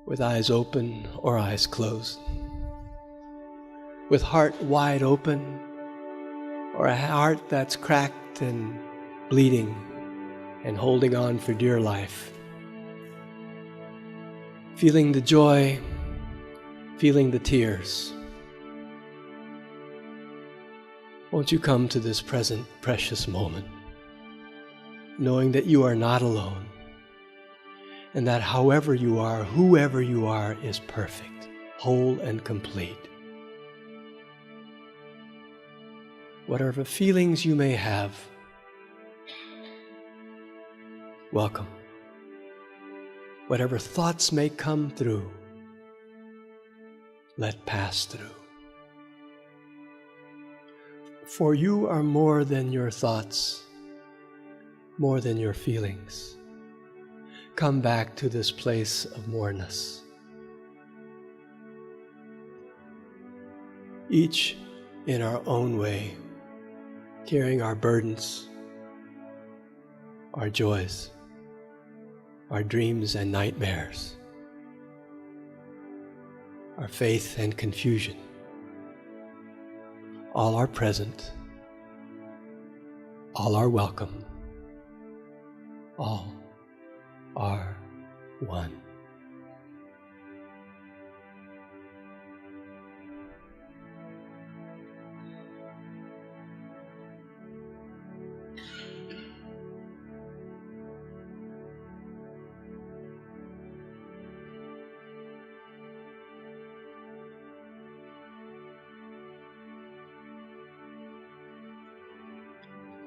with eyes open or eyes closed, with heart wide open or a heart that's cracked and bleeding and holding on for dear life. Feeling the joy, feeling the tears. Won't you come to this present precious moment, knowing that you are not alone, and that however you are, whoever you are, is perfect, whole and complete. Whatever feelings you may have, welcome. Whatever thoughts may come through, let pass through. For you are more than your thoughts, more than your feelings. Come back to this place of moreness. Each in our own way, carrying our burdens, our joys, our dreams and nightmares, our faith and confusion. All are present, all are welcome, all are one.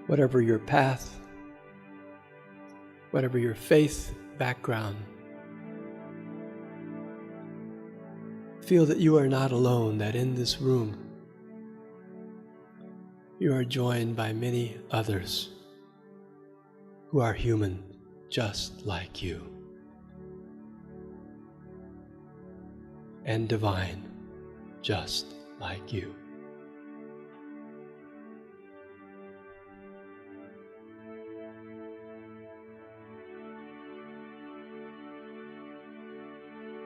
Whatever your path, whatever your faith background, feel that you are not alone, that in this room you are joined by many others who are human just like you, and divine just like you.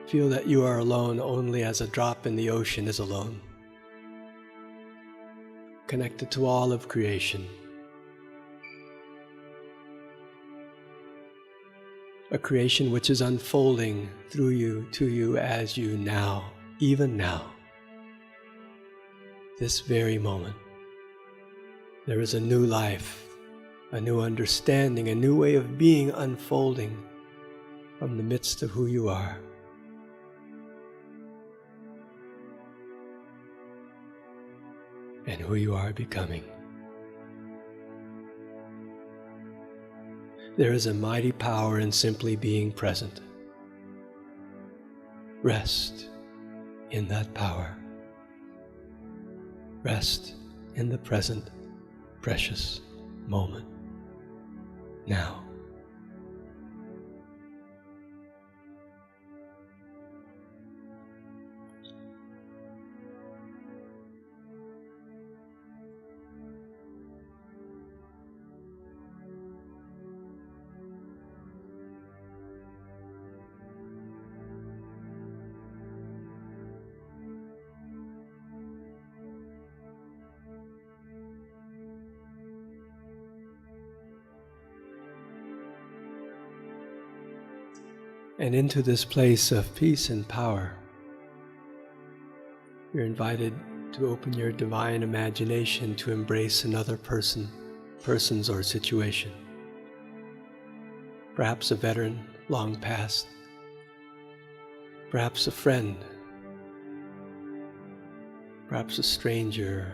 Feel that you are alone only as a drop in the ocean is alone, connected to all of creation. A creation which is unfolding through you, to you, as you now, even now, this very moment. There is a new life, a new understanding, a new way of being unfolding from the midst of who you are. And who you are becoming. There is a mighty power in simply being present. Rest in that power. Rest in the present, precious moment. Now. And into this place of peace and power, you're invited to open your divine imagination to embrace another persons or situation. Perhaps a veteran long past, perhaps a friend, perhaps a stranger,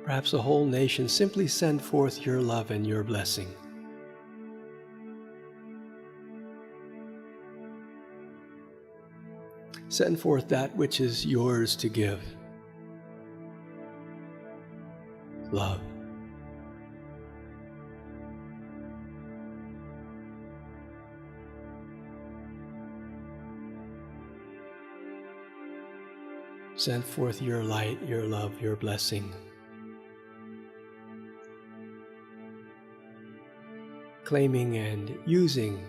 perhaps a whole nation. Simply send forth your love and your blessing. Send forth that which is yours to give. Love. Send forth your light, your love, your blessing. Claiming and using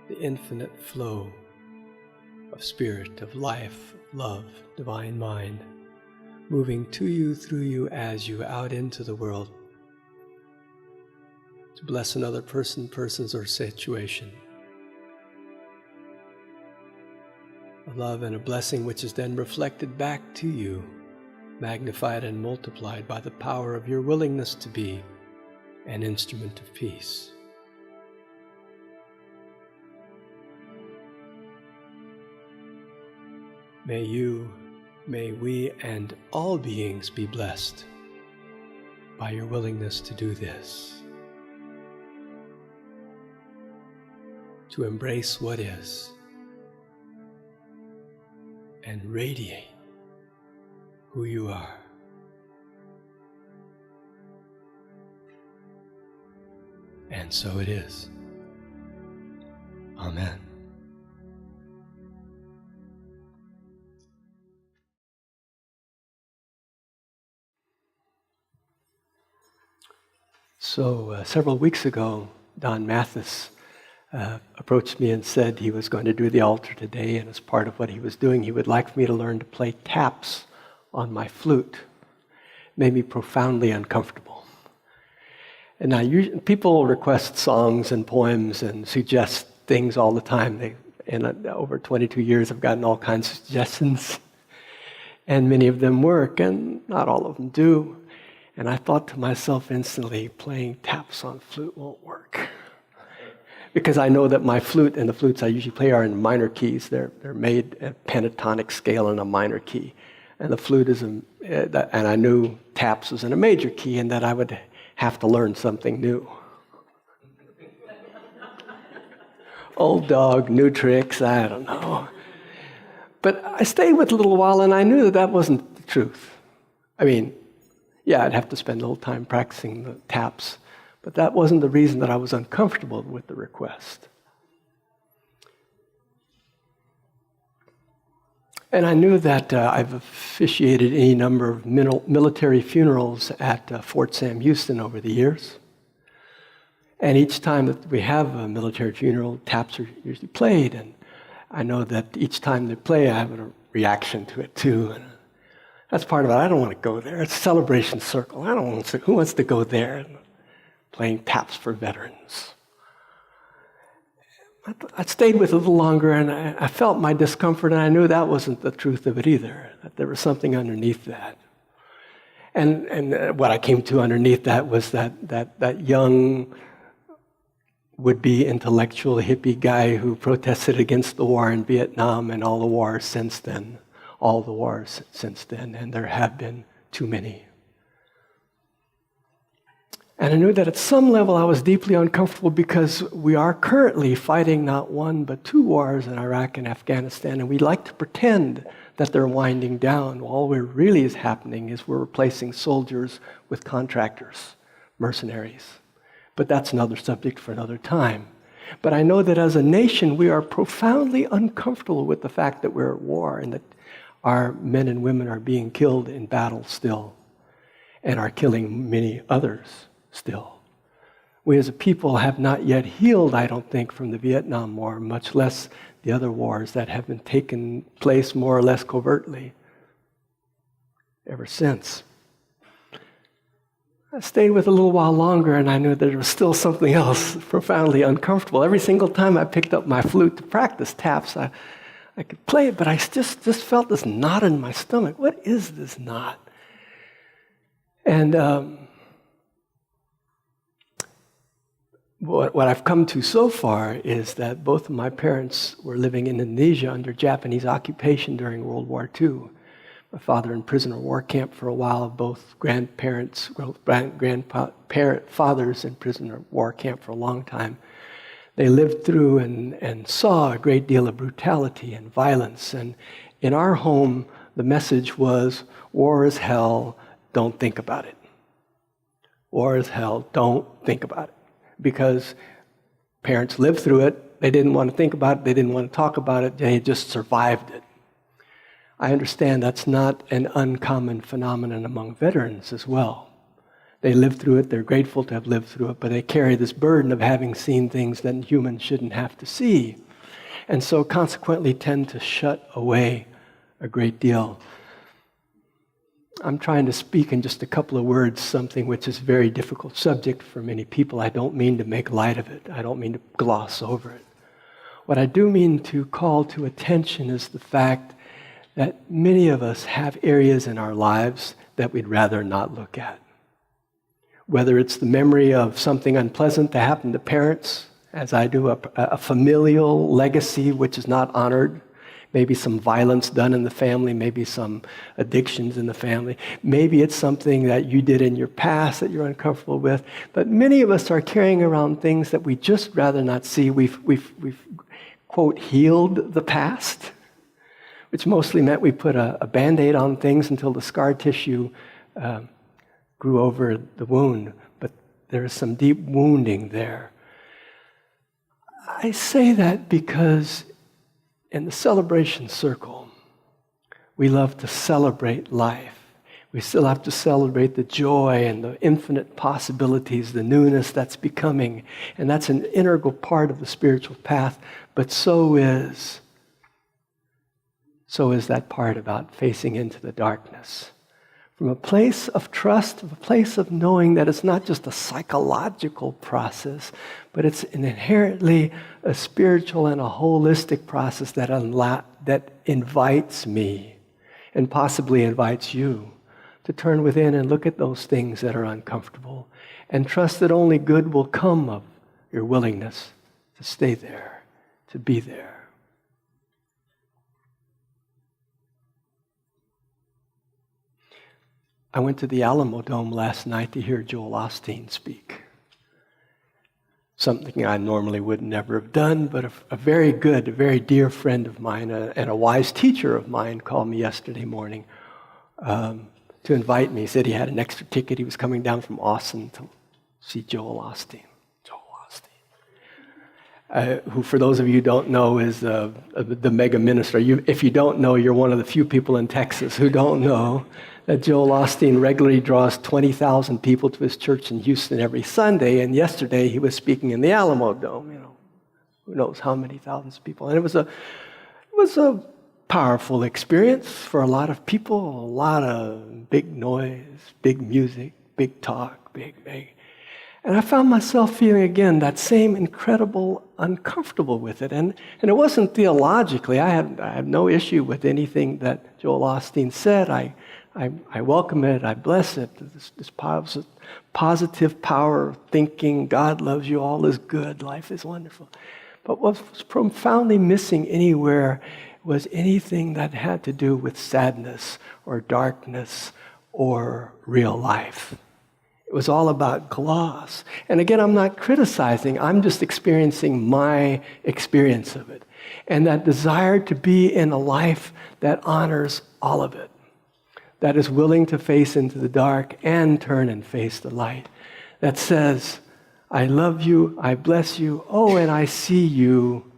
the infinite flow of spirit, of life, of love, divine mind, moving to you, through you, as you, out into the world, to bless another person, persons, or situation. A love and a blessing which is then reflected back to you, magnified and multiplied by the power of your willingness to be an instrument of peace. May you, may we, and all beings be blessed by your willingness to do this, to embrace what is and radiate who you are. And so it is. Amen. So several weeks ago, Don Mathis approached me and said he was going to do the altar today, and as part of what he was doing, he would like for me to learn to play taps on my flute. It made me profoundly uncomfortable. And now people request songs and poems and suggest things all the time. In over 22 years, I've gotten all kinds of suggestions, and many of them work, and not all of them do. And I thought to myself instantly, playing taps on flute won't work. Because I know that my flute and the flutes I usually play are in minor keys. They're made at pentatonic scale in a minor key. And the flute is, and I knew taps was in a major key, and that I would have to learn something new. Old dog, new tricks, I don't know. But I stayed with it a little while, and I knew that wasn't the truth. I mean, yeah, I'd have to spend a little time practicing the taps, but that wasn't the reason that I was uncomfortable with the request. And I knew that I've officiated any number of military funerals at Fort Sam Houston over the years. And each time that we have a military funeral, taps are usually played, and I know that each time they play, I have a reaction to it too. And that's part of it. I don't want to go there. It's a celebration circle. I don't want to. Who wants to go there? Playing taps for veterans. I stayed with it a little longer, and I felt my discomfort, and I knew that wasn't the truth of it either, that there was something underneath that. And what I came to underneath that was that young, would-be intellectual hippie guy who protested against the war in Vietnam and all the wars since then. All the wars since then, and there have been too many. And I knew that at some level I was deeply uncomfortable because we are currently fighting not one but two wars in Iraq and Afghanistan, and we like to pretend that they're winding down. All what really is happening is we're replacing soldiers with contractors, mercenaries. But that's another subject for another time. But I know that as a nation, we are profoundly uncomfortable with the fact that we're at war and that our men and women are being killed in battle still and are killing many others still. We as a people have not yet healed, I don't think, from the Vietnam War, much less the other wars that have been taking place more or less covertly ever since. I stayed with it a little while longer, and I knew that there was still something else profoundly uncomfortable. Every single time I picked up my flute to practice taps, I could play it, but I just felt this knot in my stomach. What is this knot? And what I've come to so far is that both of my parents were living in Indonesia under Japanese occupation during World War II. My father in prisoner of war camp for a while, both grandfathers in prisoner of war camp for a long time. They lived through and saw a great deal of brutality and violence. And in our home, the message was, war is hell, don't think about it. War is hell, don't think about it. Because parents lived through it, they didn't want to think about it, they didn't want to talk about it, they just survived it. I understand that's not an uncommon phenomenon among veterans as well. They live through it, they're grateful to have lived through it, but they carry this burden of having seen things that humans shouldn't have to see. And so consequently tend to shut away a great deal. I'm trying to speak in just a couple of words something which is a very difficult subject for many people. I don't mean to make light of it. I don't mean to gloss over it. What I do mean to call to attention is the fact that many of us have areas in our lives that we'd rather not look at. Whether it's the memory of something unpleasant that happened to parents, as I do, a familial legacy which is not honored, maybe some violence done in the family, maybe some addictions in the family. Maybe it's something that you did in your past that you're uncomfortable with. But many of us are carrying around things that we just rather not see. We've quote, healed the past, which mostly meant we put a Band-Aid on things until the scar tissue grew over the wound. But there is some deep wounding there. I say that because in the celebration circle, we love to celebrate life. We still have to celebrate the joy and the infinite possibilities, the newness that's becoming. And that's an integral part of the spiritual path. But so is that part about facing into the darkness. From a place of trust, a place of knowing that it's not just a psychological process, but it's an inherently a spiritual and a holistic process that invites me and possibly invites you to turn within and look at those things that are uncomfortable and trust that only good will come of your willingness to stay there, to be there. I went to the Alamo Dome last night to hear Joel Osteen speak. Something I normally would never have done, but a very good, a very dear friend of mine and a wise teacher of mine called me yesterday morning to invite me. He said he had an extra ticket. He was coming down from Austin to see Joel Osteen. Who, for those of you who don't know, is the mega minister. If you don't know, you're one of the few people in Texas who don't know that Joel Osteen regularly draws 20,000 people to his church in Houston every Sunday, and yesterday he was speaking in the Alamo Dome. Who knows how many thousands of people. And it was a powerful experience for a lot of people, a lot of big noise, big music, big talk, big. And I found myself feeling again that same incredible uncomfortable with it. And it wasn't theologically. I have no issue with anything that Joel Osteen said. I welcome it. I bless it. This positive power of thinking, God loves you, all is good, life is wonderful. But what was profoundly missing anywhere was anything that had to do with sadness or darkness or real life. It was all about gloss. And again, I'm not criticizing. I'm just experiencing my experience of it. And that desire to be in a life that honors all of it. That is willing to face into the dark and turn and face the light. That says, I love you, I bless you, oh, and I see you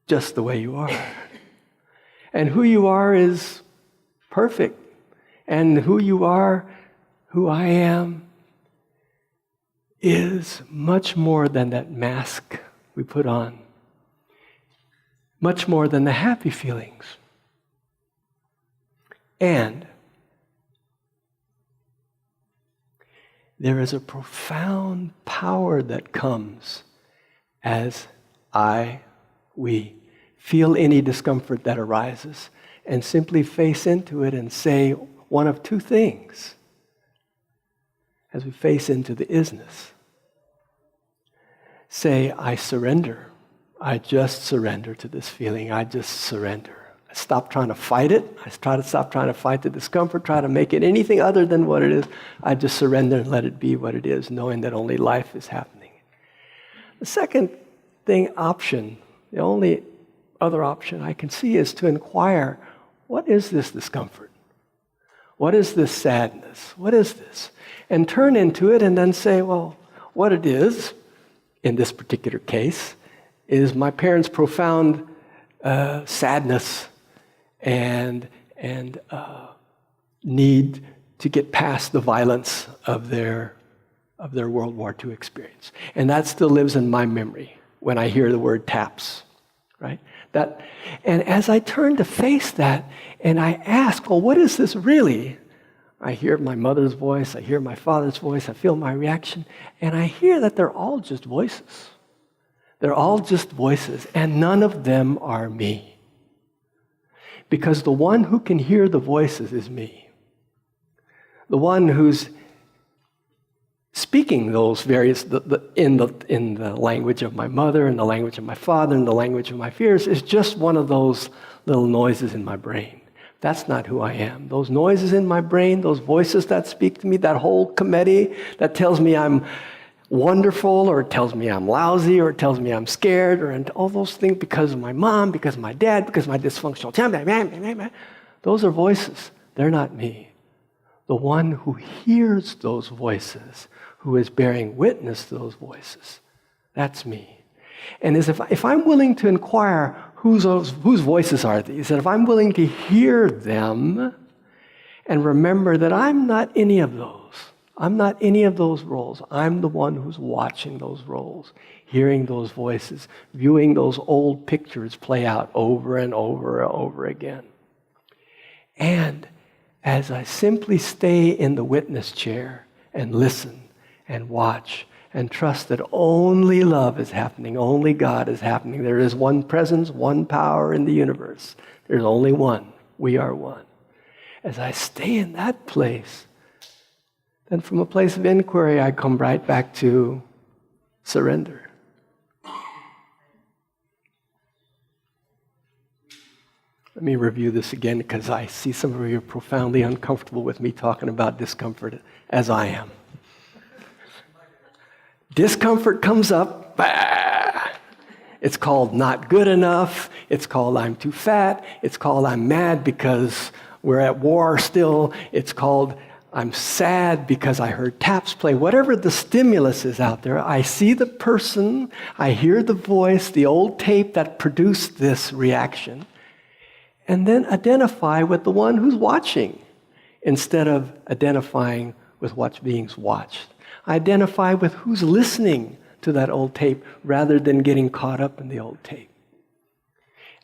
just the way you are. And who you are is perfect. And who you are, who I am, is much more than that mask we put on. Much more than the happy feelings. And there is a profound power that comes as we feel any discomfort that arises and simply face into it and say one of two things as we face into the isness. Say, I surrender. I just surrender to this feeling. I just surrender. I stop trying to fight it. I try to stop trying to fight the discomfort, try to make it anything other than what it is. I just surrender and let it be what it is, knowing that only life is happening. The second option, the only other option I can see is to inquire, what is this discomfort? What is this sadness? What is this? And turn into it and then say, well, what it is, in this particular case, is my parents' profound sadness and need to get past the violence of their World War II experience. And that still lives in my memory when I hear the word TAPS, right? And as I turn to face that, and I ask, well, what is this really? I hear my mother's voice, I hear my father's voice, I feel my reaction, and I hear that they're all just voices. They're all just voices, and none of them are me. Because the one who can hear the voices is me. The one who's speaking those various, in the language of my mother, in the language of my father, in the language of my fears, is just one of those little noises in my brain. That's not who I am. Those noises in my brain, those voices that speak to me, that whole committee that tells me I'm wonderful, or tells me I'm lousy, or tells me I'm scared, or all those things because of my mom, because of my dad, because of my dysfunctional family. Those are voices. They're not me. The one who hears those voices, who is bearing witness to those voices, that's me. And as if I'm willing to inquire whose voices are these, and if I'm willing to hear them and remember that I'm not any of those. I'm not any of those roles. I'm the one who's watching those roles, hearing those voices, viewing those old pictures play out over and over and over again. And as I simply stay in the witness chair and listen and watch and trust that only love is happening, only God is happening. There is one presence, one power in the universe. There's only one. We are one. As I stay in that place, then from a place of inquiry, I come right back to surrender. Let me review this again, because I see some of you are profoundly uncomfortable with me talking about discomfort, as I am. Discomfort comes up. Bah! It's called not good enough. It's called I'm too fat. It's called I'm mad because we're at war still. It's called I'm sad because I heard taps play. Whatever the stimulus is out there, I see the person, I hear the voice, the old tape that produced this reaction, and then identify with the one who's watching instead of identifying with what's being watched. Identify with who's listening to that old tape rather than getting caught up in the old tape.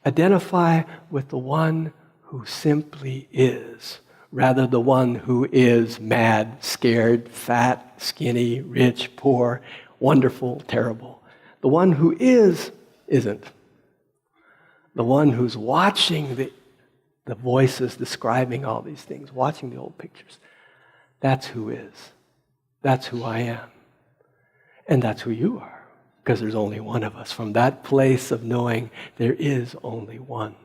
Identify with the one who simply is, rather the one who is mad, scared, fat, skinny, rich, poor, wonderful, terrible. The one who is, isn't. The one who's watching the voices describing all these things, watching the old pictures. That's who is. That's who I am. And that's who you are, because there's only one of us. From that place of knowing there is only one.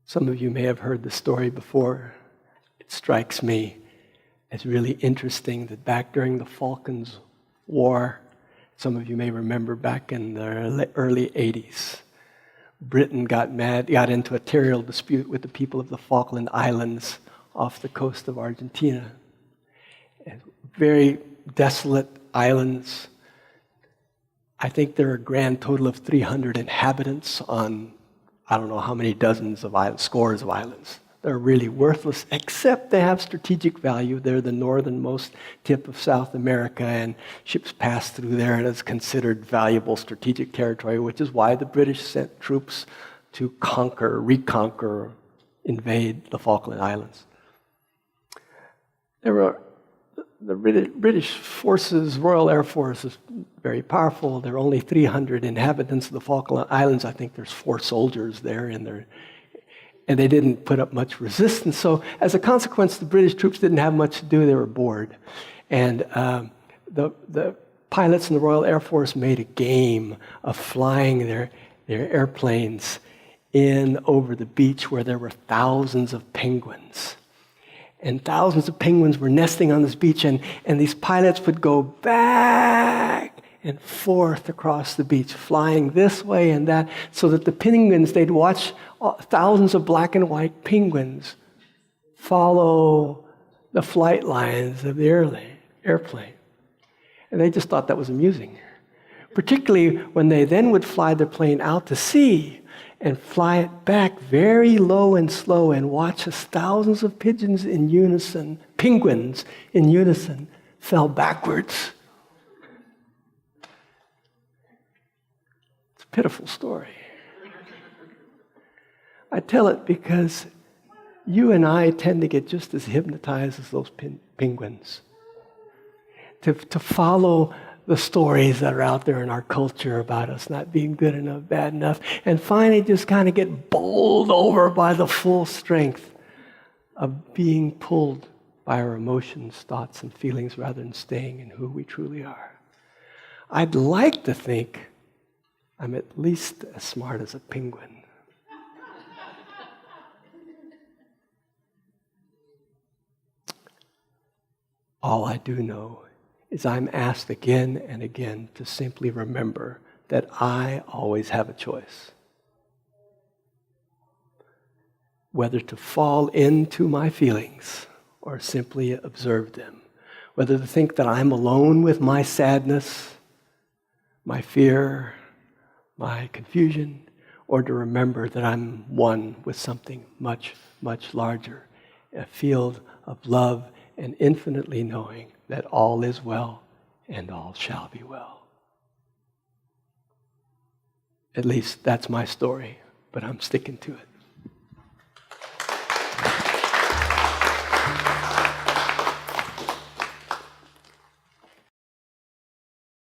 Some of you may have heard the story before. It strikes me as really interesting that back during the Falklands War, some of you may remember back in the early 80s, Britain got into a territorial dispute with the people of the Falkland Islands off the coast of Argentina. Very desolate islands. I think there are a grand total of 300 inhabitants on I don't know how many dozens of islands, scores of islands. They're really worthless, except they have strategic value. They're the northernmost tip of South America, and ships pass through there, and it's considered valuable strategic territory, which is why the British sent troops to reconquer, invade the Falkland Islands. The British forces, Royal Air Force, is very powerful. There are only 300 inhabitants of the Falkland Islands. I think there's 4 soldiers there, and they didn't put up much resistance. So as a consequence, the British troops didn't have much to do. They were bored. And the pilots in the Royal Air Force made a game of flying their airplanes in over the beach where there were thousands of penguins. And thousands of penguins were nesting on this beach, and these pilots would go back and forth across the beach, flying this way and that, so that the penguins, they'd watch thousands of black and white penguins follow the flight lines of the airplane. And they just thought that was amusing. Particularly when they then would fly their plane out to sea, and fly it back very low and slow and watch as thousands of pigeons in unison, penguins in unison, fell backwards. It's a pitiful story. I tell it because you and I tend to get just as hypnotized as those penguins. To follow the stories that are out there in our culture about us not being good enough, bad enough, and finally just kind of get bowled over by the full strength of being pulled by our emotions, thoughts, and feelings rather than staying in who we truly are. I'd like to think I'm at least as smart as a penguin. All I do know is I'm asked again and again to simply remember that I always have a choice. Whether to fall into my feelings or simply observe them. Whether to think that I'm alone with my sadness, my fear, my confusion, or to remember that I'm one with something much, much larger. A field of love and infinitely knowing that all is well and all shall be well. At least that's my story, but I'm sticking to it.